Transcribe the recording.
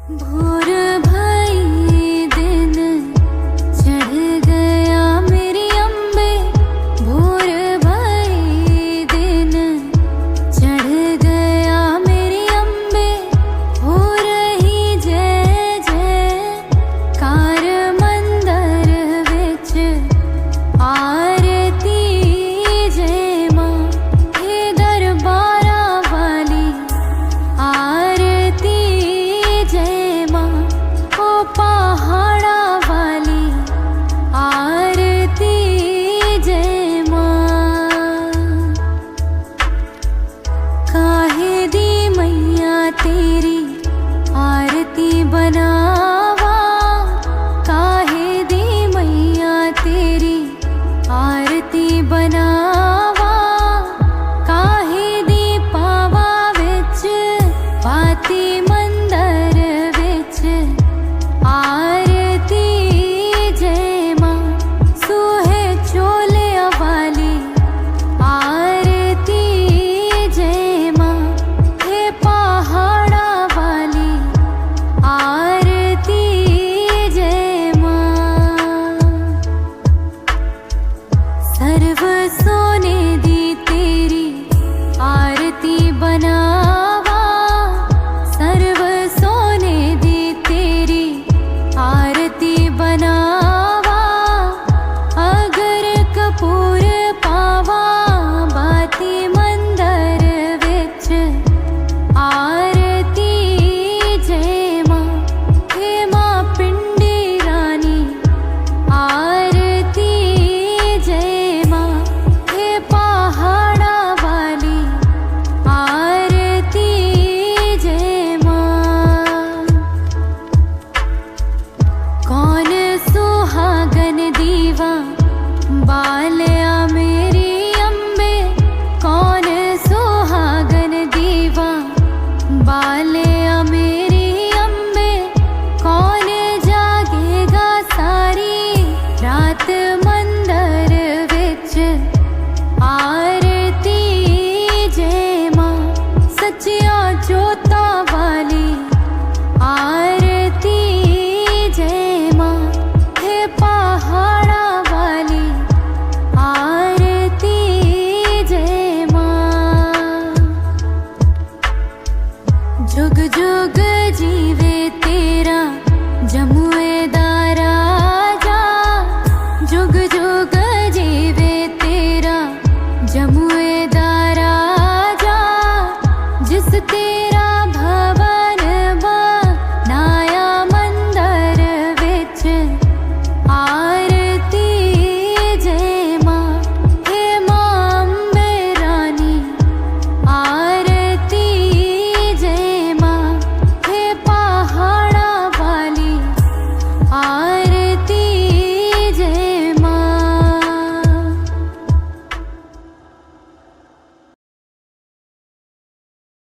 भोर भई दिन चढ़ गया मेरी अम्बे, भोर भई दिन चढ़ गया मेरी अम्बे, हो रही जय जयकार मंदिर विच आरती जय मां, हे दरबारा वाली आरती जय मां, ओ पहाड़ा वाली आरती जय मां। काहे दी मैया तेरी आरती बना